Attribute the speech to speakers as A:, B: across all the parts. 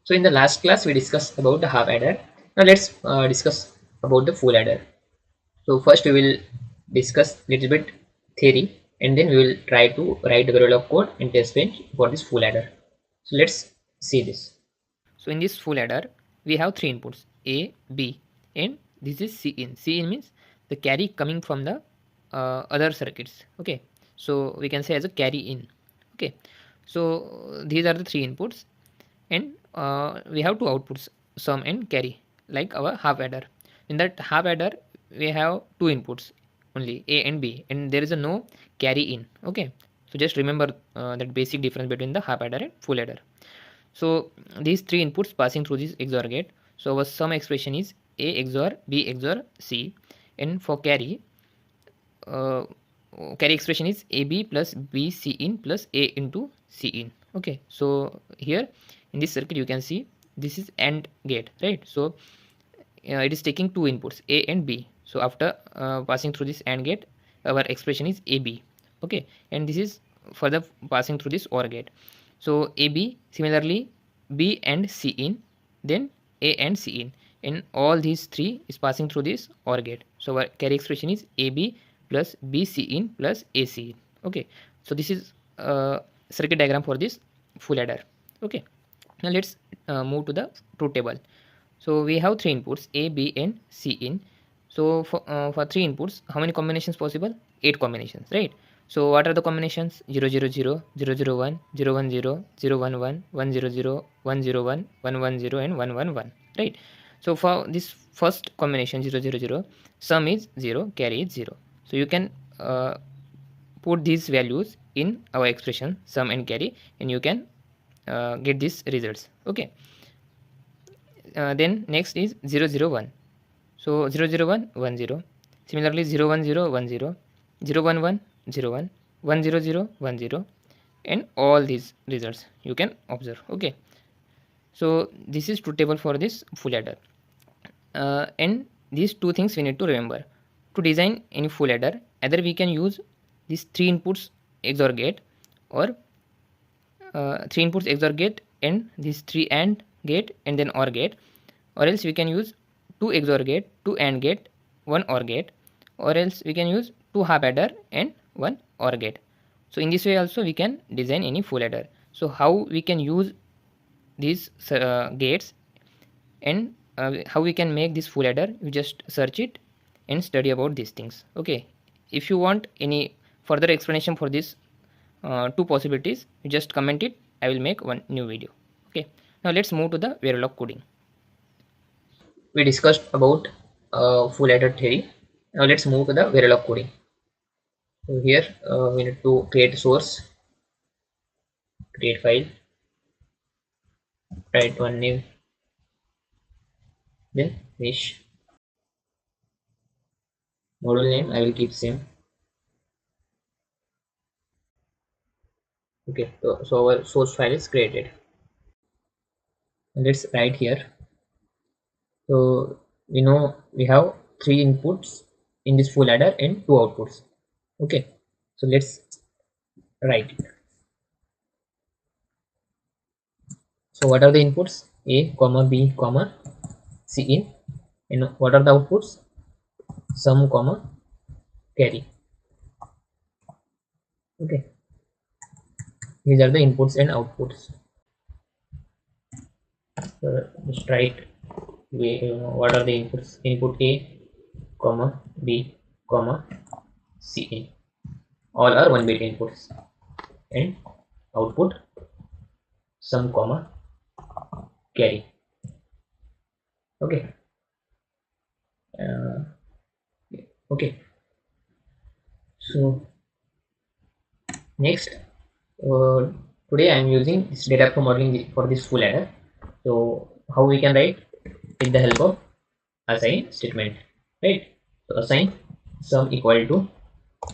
A: So in the last class we discussed about the half adder. Now let's discuss about the full adder. So first we will discuss little bit theory, and then we will try to write the Verilog code in Testbench for this full adder. So let's see this. So in this full adder we have three inputs A, B, and this is C in. C in means the carry coming from the other circuits. Okay, so we can say as a carry in. Okay, so these are the three inputs, and we have two outputs, sum and carry, like our half adder. In that half adder we have two inputs only, A and B, and there is a no carry in. Okay, so just remember that basic difference between the half adder and full adder. So these three inputs passing through this XOR gate. So our sum expression is A XOR B XOR C, and for uh, carry expression is AB plus B C in plus A into C in. Okay, so here in this circuit you can see this is AND gate, right? So it is taking two inputs A and B. So after passing through this AND gate, our expression is AB. Okay, and this is further passing through this OR gate. So AB, similarly B and C in, then A and C in, and all these three is passing through this OR gate. So our carry expression is AB plus BC in plus AC in. Okay, so this is circuit diagram for this full adder. Okay, now let's move to the truth table. So we have three inputs A, B, and C in. So for three inputs, how many combinations possible? 8 combinations, right? So what are the combinations? 0 0 0, 0 0 1, 0 1 0, 0 1 1, 1 0 0, 1 0 1, 1 1 0, and 1 1 1, right? So for this first combination 0 0 0, sum is 0, carry is 0. So you can put these values in our expression sum and carry, and you can get these results. Okay, then next is 0 0 1. So 0 0 1 1 0. Similarly 0 1 0 1 0, 0 1 1 0 1, 1 0 0 1 0, and all these results you can observe. Okay, so this is truth table for this full adder. And these two things we need to remember. To design any full adder, either we can use these three inputs XOR gate, or three inputs XOR gate and these three AND gate and then OR gate, or else we can use two XOR gate, two AND gate, one OR gate, or else we can use two half adder and one OR gate. So in this way also we can design any full adder. So how we can use these gates, and how we can make this full adder, you just search it and study about these things. Okay, if you want any further explanation for this two possibilities, you just comment it. I will make one new video. Okay, now let's move to the Verilog coding. We discussed about full adder theory. Now let's move to the Verilog coding. So here we need to create source, create file, write one name, then finish. Module name I will keep same. Okay, so our source file is created. Let's write here. So we know we have three inputs in this full adder and two outputs. Okay, so let's write it. So what are the inputs? A comma B comma C in, and what are the outputs? Sum comma carry. Okay, these are the inputs and outputs. Just write what are the inputs? Input A comma B comma C in. All are 1-bit inputs, and output sum comma carry. Okay. Okay. So next, today I am using this data flow modeling for this full adder. So how we can write? With the help of assign statement, right? So assign sum equal to.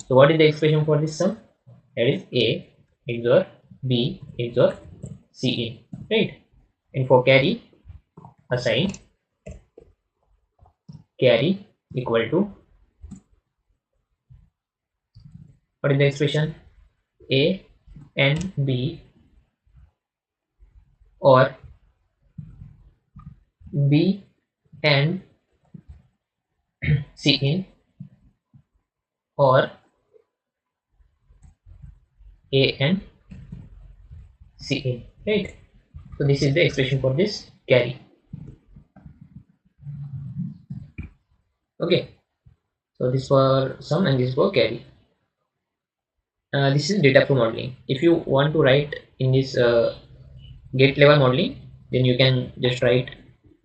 A: So what is the expression for this sum? That is A XOR B XOR C in, right? And for carry, assign carry equal to, what is the expression? A and B or B and C in, or A and C in, right? So this is the expression for this carry. Okay, so this for sum and this for carry. This is data flow modeling. If you want to write in this gate level modeling, then you can just write,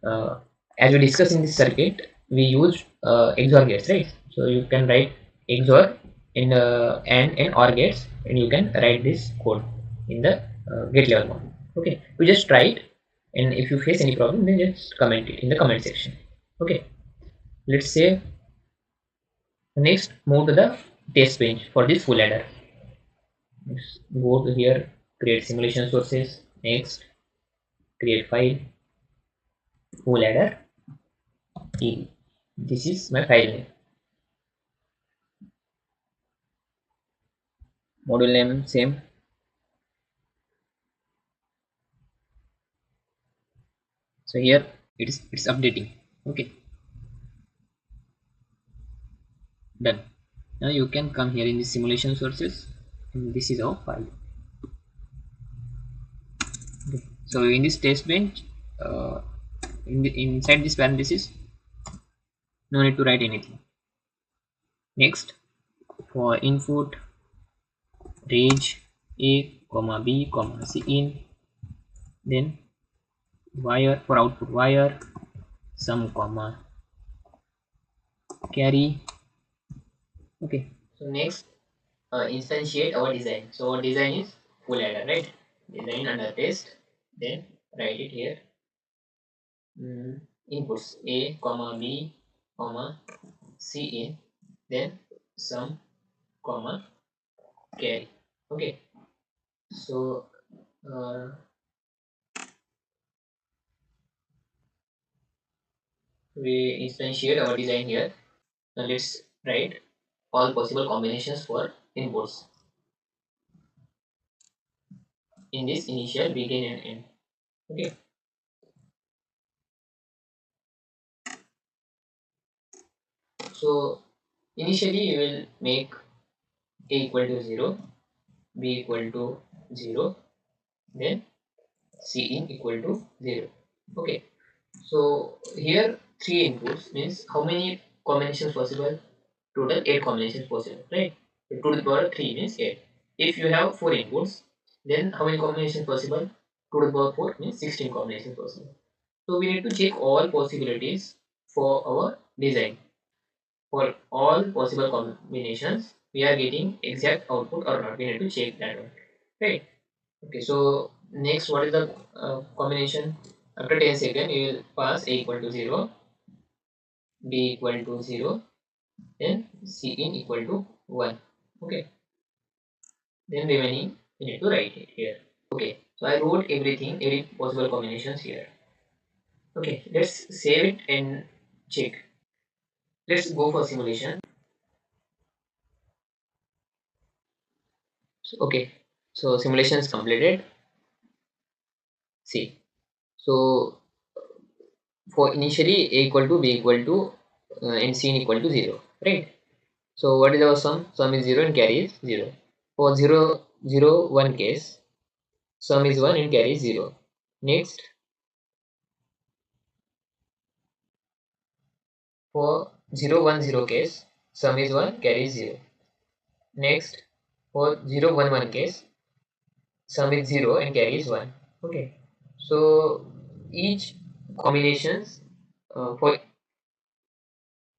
A: as we discussed in this circuit, we use XOR gates, right? So you can write XOR in and OR gates, and you can write this code in the gate level model. Okay, you just try it, and if you face any problem, then just comment it in the comment section. Okay, let's say next move to the test bench for this full adder. Next, go to here, create simulation sources. Next, create file, full adder. This is my file name. Module name same. So here it's updating. Okay, done. Now you can come here in the simulation sources, and this is our file. Okay. So in this test bench, inside this parenthesis, no need to write anything. Next, for input range a comma b comma c in, then wire for output wire sum comma carry. Okay, so next, instantiate our design. So our design is full adder, right? Design under test, then write it here. Inputs a comma b comma c in, then sum comma carry. Okay, so we instantiate our design here. Now let's write all possible combinations for inputs in this initial, begin and end. Okay, so initially we will make a equal to 0, b equal to 0, then c in equal to 0. Okay, so here 3 inputs means how many combinations possible? Total 8 combinations possible, right? 2 to the power 3 means 8. If you have 4 inputs, then how many combinations possible? 2 to the power 4 means 16 combinations possible. So we need to check all possibilities for our design. For all possible combinations, we are getting exact output or not. We need to check that one, right? Okay, so next, what is the combination? After 10 seconds, you will pass a equal to 0, b equal to 0, then c in equal to 1. Okay, then remaining we need to write it here. Okay, so I wrote everything, every possible combinations here. Okay, let's save it and check. Let's go for simulation. Okay, so simulation is completed. See, so for initially a equal to b equal to and c equal to 0, right? So what is our sum? Sum is 0 and carry is 0. For 0 0 1 case, sum is 1 and carry is 0. Next, for 0 1 0 case, sum is 1, carry is 0. Next, for 0 1 1 case, sum is 0 and carry is 1. Okay, so each combinations for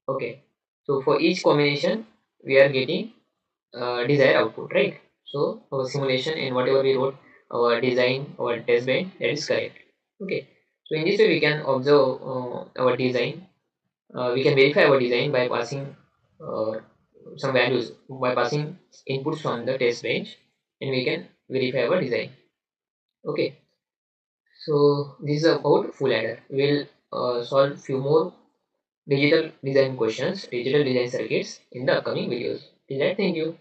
A: okay, so for each combination we are getting desired output, right? So our simulation and whatever we wrote, our design, our test bed, that is correct. Okay, so in this way we can observe our design. We can verify our design by passing uh, some values, by passing inputs from the test bench, and we can verify our design. Okay, so this is about full adder. We'll solve few more digital design questions, digital design circuits in the upcoming videos. Till that, thank you.